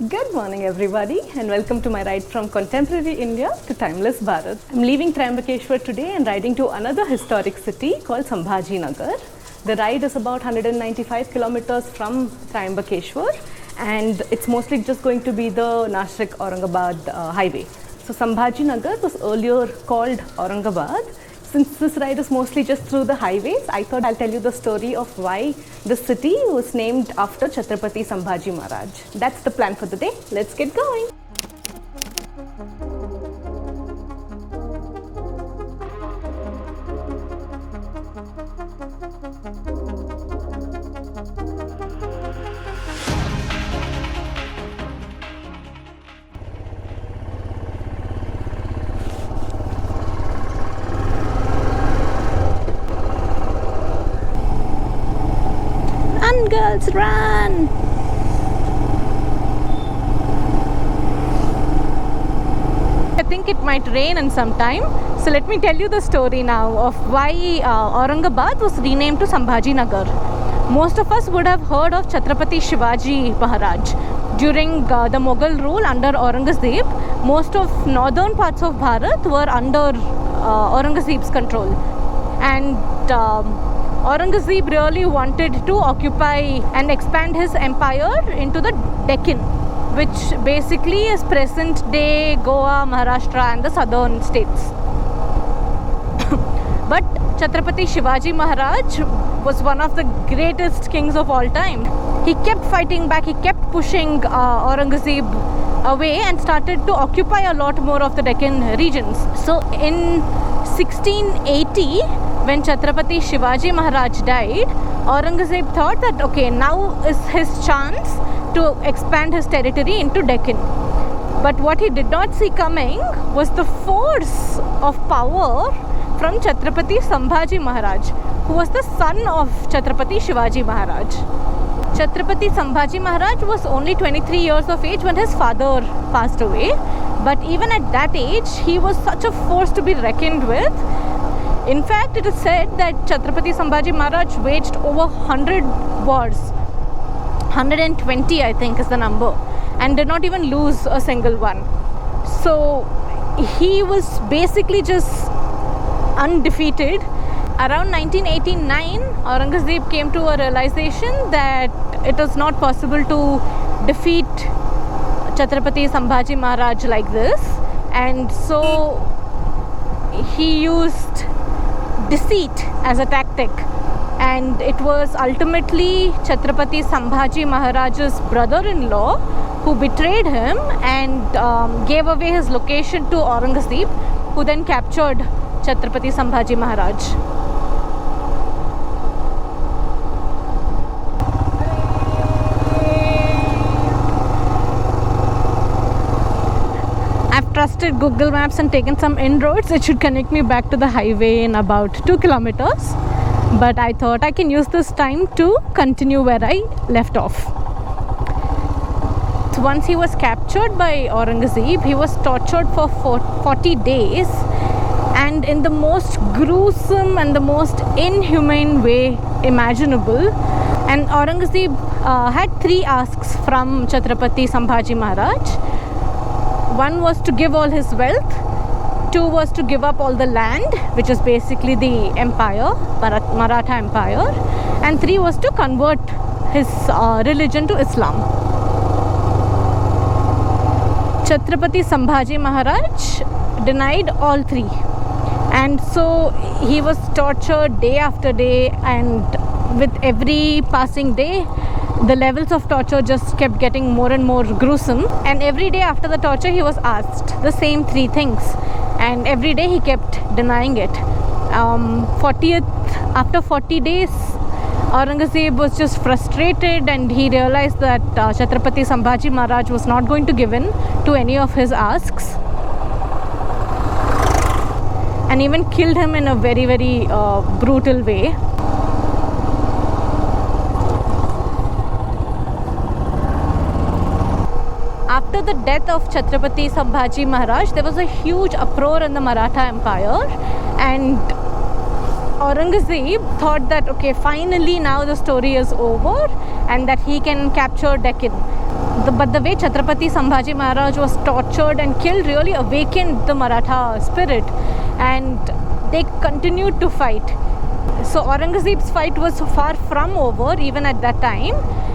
Good morning everybody and welcome to my ride from contemporary India to timeless Bharat. I'm leaving Triambakeshwar today and riding to another historic city called Sambhaji Nagar. The ride is about 195 kilometers from Triambakeshwar and it's mostly just going to be the Nashik-Aurangabad highway. So Sambhaji Nagar was earlier called Aurangabad. Since this ride is mostly just through the highways, I thought I'll tell you the story of why this city was named after Chhatrapati Sambhaji Maharaj. That's the plan for the day. Let's get going. Run, girls, run! I think it might rain in some time. So let me tell you the story now of why Aurangabad was renamed to Sambhaji Nagar. Most of us would have heard of Chhatrapati Shivaji Maharaj. During the Mughal rule under Aurangzeb, most of northern parts of Bharat were under Aurangzeb's control. And Aurangzeb really wanted to occupy and expand his empire into the Deccan, which basically is present day Goa, Maharashtra and the southern states. But Chhatrapati Shivaji Maharaj was one of the greatest kings of all time. He kept fighting back, he kept pushing Aurangzeb away and started to occupy a lot more of the Deccan regions. So in 1680, when Chhatrapati Shivaji Maharaj died, Aurangzeb thought that okay, now is his chance to expand his territory into Deccan. But what he did not see coming was the force of power from Chhatrapati Sambhaji Maharaj, who was the son of Chhatrapati Shivaji Maharaj. Chhatrapati Sambhaji Maharaj was only 23 years of age when his father passed away. But even at that age, he was such a force to be reckoned with. In fact, it is said that Chhatrapati Sambhaji Maharaj waged over 100 wars. 120, I think, is the number. And did not even lose a single one. So, he was basically just undefeated. Around 1989, Aurangzeb came to a realization that it is not possible to defeat Chhatrapati Sambhaji Maharaj like this. And so, he used deceit as a tactic, and it was ultimately Chhatrapati Sambhaji Maharaj's brother-in-law who betrayed him and gave away his location to Aurangzeb, who then captured Chhatrapati Sambhaji Maharaj. Trusted Google Maps and taken some inroads. It should connect me back to the highway in about 2 kilometers. But I thought I can use this time to continue where I left off. So once he was captured by Aurangzeb, he was tortured for 40 days and in the most gruesome and the most inhumane way imaginable. And Aurangzeb had 3 asks from Chhatrapati Sambhaji Maharaj. One was to give all his wealth, 2 was to give up all the land, which is basically the empire, Maratha Empire, and 3 was to convert his religion to Islam. Chhatrapati Sambhaji Maharaj denied all 3, and so he was tortured day after day, and with every passing day, the levels of torture just kept getting more and more gruesome. And every day after the torture, he was asked the same 3 things. And every day he kept denying it. After 40 days, Aurangzeb was just frustrated and he realized that Chhatrapati Sambhaji Maharaj was not going to give in to any of his asks. And even killed him in a very, very brutal way. After the death of Chhatrapati Sambhaji Maharaj, there was a huge uproar in the Maratha Empire, and Aurangzeb thought that okay, finally now the story is over and that he can capture Deccan. But the way Chhatrapati Sambhaji Maharaj was tortured and killed really awakened the Maratha spirit, and they continued to fight. So Aurangzeb's fight was far from over even at that time,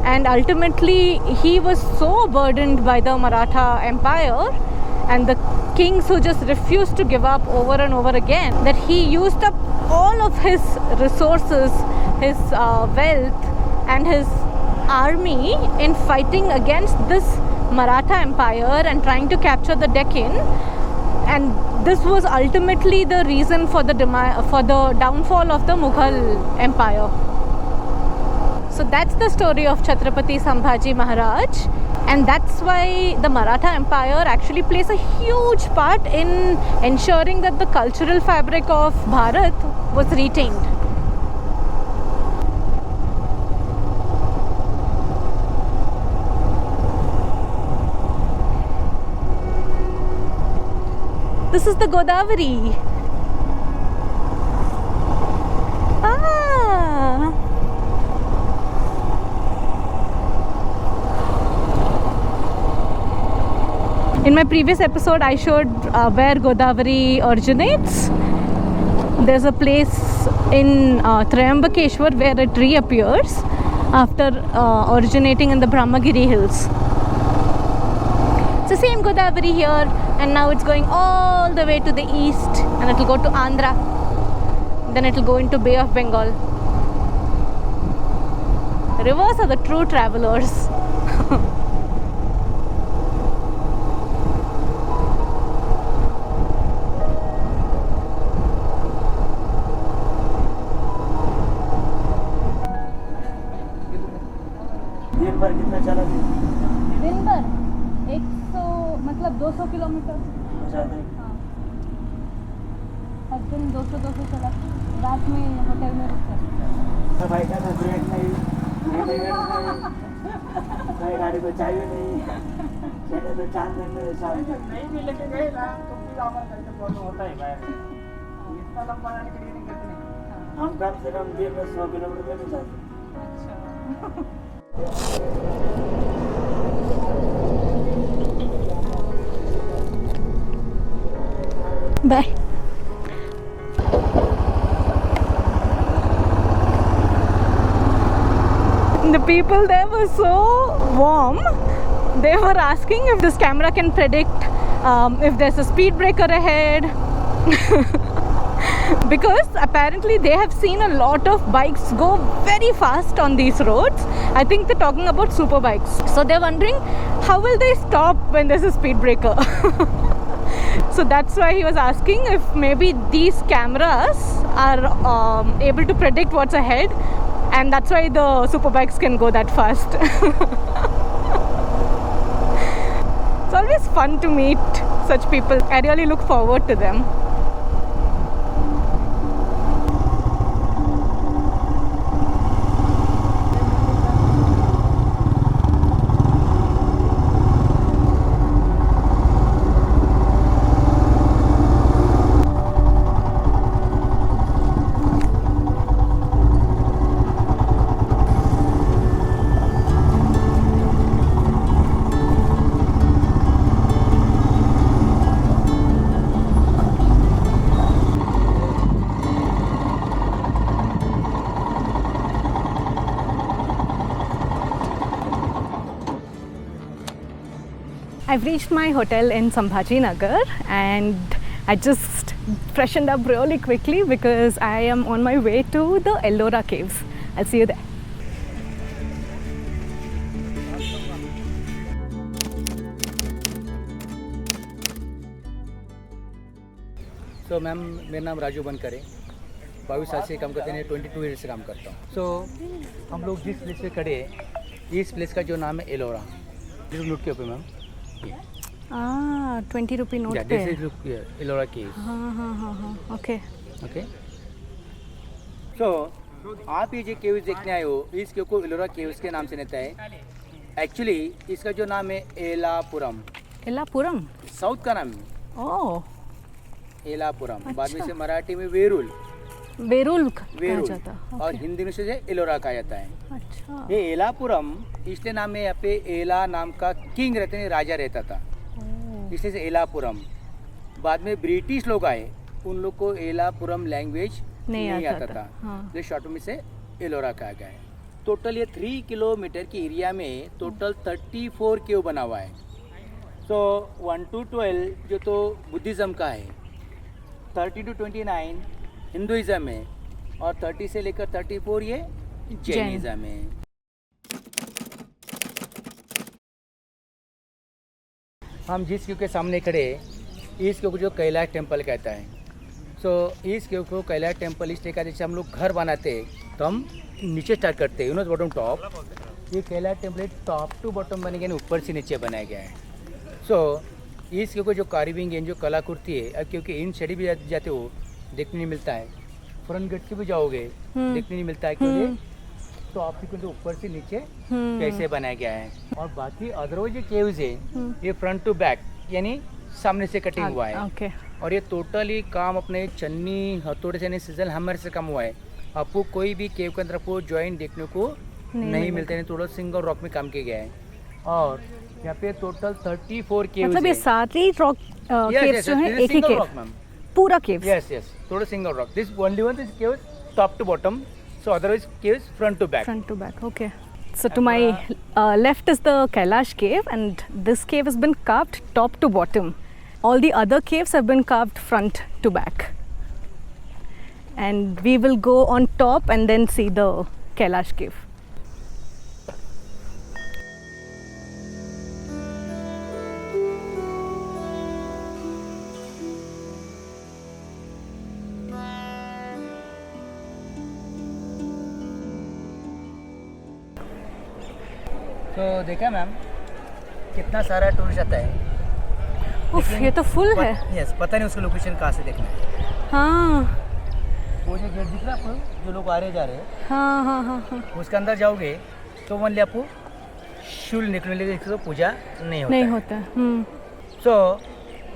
and ultimately he was so burdened by the Maratha Empire and the kings who just refused to give up over and over again, that he used up all of his resources, his wealth and his army in fighting against this Maratha Empire and trying to capture the Deccan. And this was ultimately the reason for the downfall of the Mughal Empire. So that's the story of Chhatrapati Sambhaji Maharaj, and that's why the Maratha Empire actually plays a huge part in ensuring that the cultural fabric of Bharat was retained. This is the Godavari. Ah. In my previous episode, I showed where Godavari originates. There's a place in Triambakeshwar where it reappears after originating in the Brahmagiri hills. It's the same Godavari here, and now it's going all the way to the east, and it will go to Andhra. Then it will go into Bay of Bengal. The rivers are the true travelers. दिन भर कितना चला दिन भर 100 मतलब 200 kilometre. हाँ। हर दिन 200 चला। रात में होटल में रुकता। सफाई का ब्रेक नहीं, गाड़ी को चाहिए नहीं, चले तो 4 दिन में नहीं भी लेके गए ना तो फिर हमारा करके प्रॉब्लम होता है भाई। इतना लंबा जाने के लिए नहीं करते नहीं। हम कम से कम दिन में 100 किलोमीटर में जाते हैं। अच्छा। Bye. The people there were so warm. They were asking if this camera can predict if there's a speed breaker ahead. Because apparently they have seen a lot of bikes go very fast on these roads. I think they're talking about super bikes. So they're wondering how will they stop when there's a speed breaker. So that's why he was asking if maybe these cameras are able to predict what's ahead, and that's why the super bikes can go that fast. It's always fun to meet such people. I really look forward to them. I've reached my hotel in Sambhaji Nagar, and I just freshened up really quickly because I am on my way to the Ellora caves. I'll see you there. So ma'am मेरा नाम राजू बनकर है, 22 साल से काम करते हैं, 22 year से काम करता हूँ। So हम लोग जिस प्लेस पे खड़े हैं, इस प्लेस का जो नाम है एलोरा, जिस नोट के ऊपर मैम 20 rupee note पे this is Ellora Caves. हाँ, okay. So आप ये जो केव्स देखने आए हो, इस केव को एलोरा केव्स के नाम से लेता है। एक्चुअली इसका जो नाम है एलापुरम, Ellappuram. साउथ का नाम है Oh. एलापुरम। बाद में अच्छा। से मराठी में वेरुल, वेरुल कहा वेरुल, जाता। और ओके। हिंदी में से एलोरा कहा जाता है। अच्छा। ये एलापुरम इसलिए नाम है, यहाँ पे एला नाम का किंग रहते हैं, राजा रहता था, ओह, इसलिए से एलापुरम। बाद में ब्रिटिश लोग आए, उन लोग को एलापुरम लैंग्वेज नहीं आता था, हाँ। इसलिए शॉर्ट में से एलोरा कहा गया है। टोटल ये 3 किलोमीटर की एरिया में टोटल 34 केव बना हुआ है। सो 1 to 12 जो तो बुद्धिज़्म का है, 30 to 29 हिंदुइज़्म है, और 30 से लेकर 34 ये जैनिज़्म है। हम जिस केव के सामने खड़े, इस केव को जो कैलाश टेम्पल कहता है। सो इस केव को कैलाश टेम्पल इसलिए कहते हैं, जैसे हम लोग घर बनाते तो हम नीचे स्टार्ट करते हैं, बॉटम टॉप। ये Kailash temple top to bottom बने गया, ऊपर से नीचे बनाया गया है। सो इस केव को जो कार्विंग है, जो कलाकृति है, अब क्योंकि इन साइड भी जाते हो देखने नहीं मिलता है, फ्रंट गेट से भी जाओगे देखने नहीं मिलता है, क्योंकि तो आपके तो ऊपर से नीचे कैसे बनाया गया है। और बाकी अदरवाइज ये केव्स है, ये फ्रंट टू बैक यानी सामने से कटिंग हुआ है। ओके। और ये टोटली काम अपने चन्नी हथौड़े से, सिजल हैमर से काम हुआ है। आपको कोई भी केव के अंदर आपको जॉइंट देखने को नहीं मिलते हैं, थोड़ा सिंगल रॉक में काम किया गया है। और यहाँ पे टोटल 34 केव्स मतलब ये सारे रॉक केव्स जो हैं एक ही केव, पूरा केव। यस थोड़ा single rock, this only one this cave top to bottom, so otherwise caves front to back. Front to back, okay. So to my left is the Kailash cave, and this cave has been carved top to bottom. All the other caves have been carved front to back. And we will go on top and then see the Kailash cave. तो देखा ma'am कितना सारा tourist आता है। उफ, ये तो full है। यस, पता नहीं उसका लोकेशन कहाँ से देखना है। हाँ वो जो गेट दिख रहा है आपको, जो लोग आ रहे जा रहे हैं, हाँ हाँ हाँ हाँ। उसके अंदर जाओगे तो वन आपको शुल्क निकलने लगे, तो पूजा नहीं होता नहीं है। होता। सो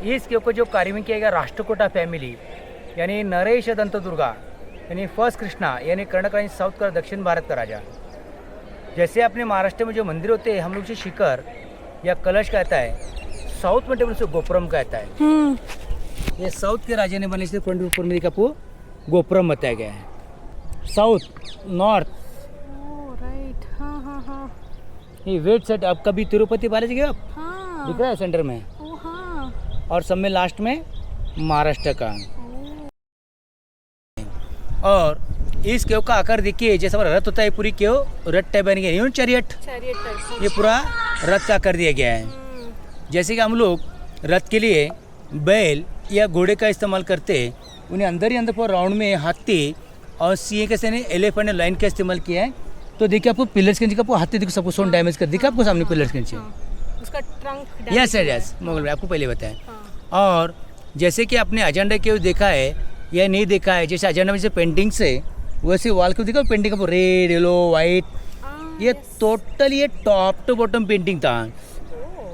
इसके ऊपर जो कार्विंग किया गया राष्ट्रकूटा फैमिली यानी नरेश दंत दुर्गा यानी फर्स्ट कृष्णा यानी कर्नाटक यानी साउथ का दक्षिण भारत का राजा। जैसे अपने महाराष्ट्र में जो मंदिर होते हैं हम लोग से शिखर या कलश कहता है, साउथ में टेबल से गोपुरम कहता है। ये साउथ के राजा ने बने से फ्रंट ऊपर में देखा आपको गोपुरम बताया गया है। साउथ नॉर्थ राइट, हाँ हाँ हाँ ये वेट सेट। आप कभी तिरुपति बालाजी गए आप? हाँ। दिख रहा है सेंटर में। ओ हाँ। और सब में लास्ट में महाराष्ट्र का। और इस केव का आकार देखिए, जैसे हमारा रथ होता है, पूरी केव रथ टाइप बन गया, चैरियट, ये पूरा रथ का आकार दिया गया है। जैसे कि हम लोग रथ के लिए बैल या घोड़े का इस्तेमाल करते हैं, उन्हें अंदर ही अंदर पूरा राउंड में हाथी और सिंह कैसे ने एलिफेंट ने लाइन का इस्तेमाल किया है। तो देखिए आपको पिलर्स के नीचे आपको हाथी देखो, सबको सोन डैमेज कर दिखा आपको सामने पिलर्स के नीचे। उसका ट्रंक यस यस, मोगल भाई आपको पहले बताया। और जैसे कि आपने अजेंडा केव देखा है या नहीं देखा है, जैसे अजेंडा में जैसे पेंटिंग से वैसे वॉल को देखा पेंटिंग का रेड येलो वाइट, ये टोटल ये टॉप टू बॉटम पेंटिंग था।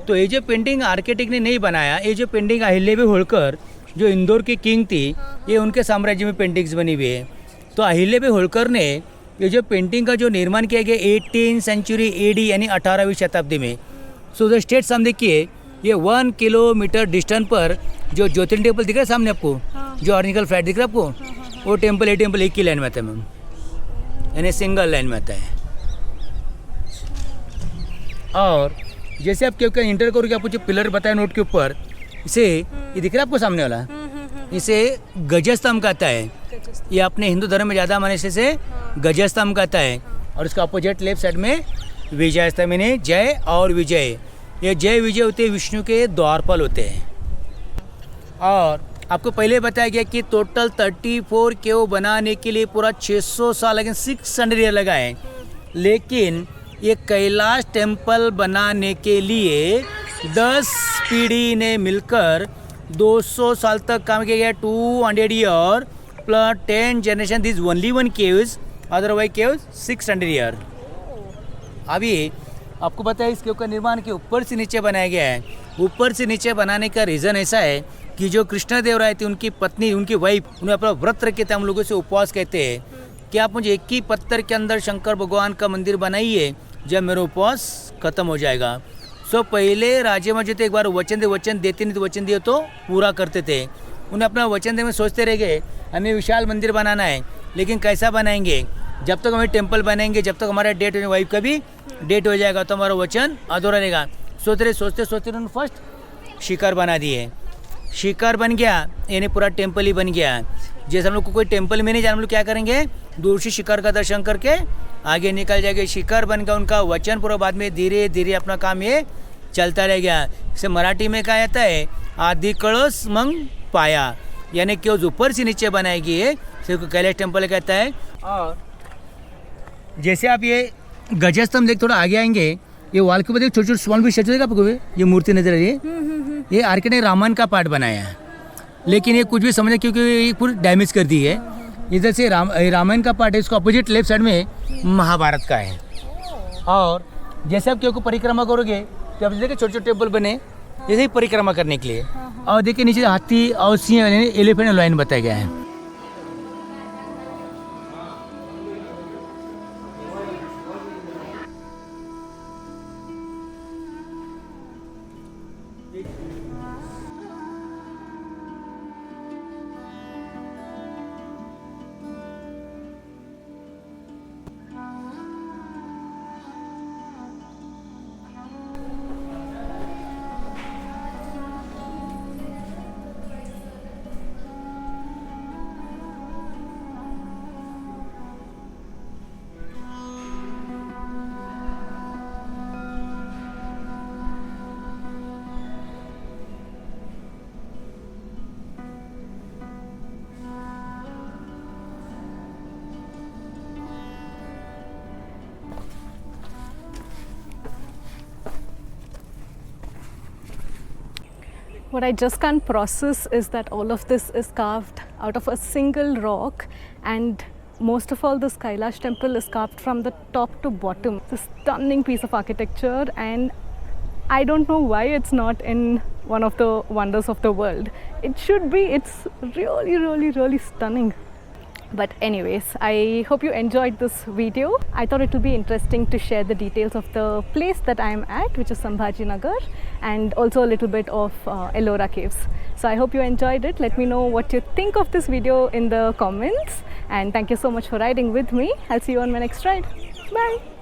तो ये जो पेंटिंग आर्किटेक्ट ने नहीं बनाया, ये जो पेंटिंग अहिल्याबाई होळकर जो इंदौर की किंग थी, ये उनके साम्राज्य में पेंटिंग्स बनी हुई है। तो अहिल्याबाई होळकर ने ये जो पेंटिंग का जो निर्माण किया गया 18वीं सेंचुरी एडी यानी 18वीं शताब्दी में। सो द स्टेट सामने देखिए, ये 1 किलोमीटर डिस्टेंस पर जो ज्योतिर्लिंग टेम्पल दिख रहा है सामने आपको, जो ऑर्निकल फ्लैट दिख रहा है आपको, वो टेम्पल ये टेम्पल एक ही लाइन में आता है मैम, यानी सिंगल लाइन में आता है। और जैसे आप क्या इंटर करोगे, आपको जो पिलर बताया नोट के ऊपर, इसे ये दिख रहा है आपको सामने वाला, इसे गजस्तंभ कहता है। ये अपने हिंदू धर्म में ज़्यादा माने से गजस्तंभ कहता है। और इसका अपोजिट लेफ्ट साइड में विजय स्तंभ, यानी जय और विजय। ये जय विजय होते हैं, विष्णु के द्वारपाल होते हैं। और आपको पहले बताया गया कि टोटल 34 केव बनाने के लिए पूरा 600 साल लगे, 600 ईयर लगा है। लेकिन ये कैलाश टेम्पल बनाने के लिए 10 पीढ़ी ने मिलकर 200 साल तक काम किया गया, 200 year plus 10 generation, this only one caves, otherwise caves 600 year. अभी आपको पता है इस केव का निर्माण के ऊपर से नीचे बनाया गया है। ऊपर से नीचे बनाने का रीज़न ऐसा है कि जो कृष्णदेवराय थे उनकी पत्नी उनकी वाइफ उन्हें अपना व्रत रखे थे, हम लोगों से उपवास कहते हैं कि आप मुझे एक ही पत्थर के अंदर शंकर भगवान का मंदिर बनाइए, जब मेरा उपवास खत्म हो जाएगा। सो पहले राजे महाराजे थे, एक बार वचन देते नहीं तो वचन दिए तो पूरा करते थे। उन्हें अपना वचन देने में सोचते रह गए हमें विशाल मंदिर बनाना है, लेकिन कैसा बनाएंगे, जब तक हमें टेम्पल बनाएंगे, जब तक हमारा डेट वाइफ का भी डेट हो जाएगा तो हमारा वचन अधूरा रहेगा। सोचते उन्होंने फर्स्ट शिखर बना दिए। शिखर बन गया यानी पूरा टेम्पल ही बन गया। जैसे हम लोग को कोई टेम्पल में नहीं जाना, हम लोग क्या करेंगे, दूर से शिखर का दर्शन करके आगे निकल जाएंगे। शिखर बन गया उनका वचन पूरा, बाद में धीरे धीरे अपना काम ये चलता रह गया। जैसे मराठी में कहा जाता है आदि कळस मग पाया, यानी कि वो ऊपर से नीचे बनाएगी ये, सिर्फ कैलाश टेम्पल कहता है। और जैसे आप ये गजस्तंभ देख थोड़ा आगे आएंगे, ये वॉल के ऊपर छोटे छोटे स्मॉल भी स्टैचू देगा आपको, ये मूर्ति नजर आ रही है, ये आर्किटेक्ट ने रामायण का पार्ट बनाया है, लेकिन ये कुछ भी समझे क्योंकि ये पूरी डैमेज कर दी है। इधर से रामायण का पार्ट है, इसको अपोजिट लेफ्ट साइड में महाभारत का है। और जैसे आप क्योंकि परिक्रमा करोगे तो आप देखिए छोटे छोटे टेम्पल बने जैसे ही परिक्रमा करने के लिए। और देखिए नीचे हाथी और सिंह एलिफेंट लाइन बताया गया है। What I just can't process is that all of this is carved out of a single rock, and most of all this Kailash temple is carved from the top to bottom. It's a stunning piece of architecture, and I don't know why it's not in one of the wonders of the world. It should be. It's really stunning. But anyways, I hope you enjoyed this video. I thought it will be interesting to share the details of the place that I am at, which is Sambhaji Nagar, and also a little bit of Ellora Caves. So I hope you enjoyed it. Let me know what you think of this video in the comments, and thank you so much for riding with me. I'll see you on my next ride. Bye.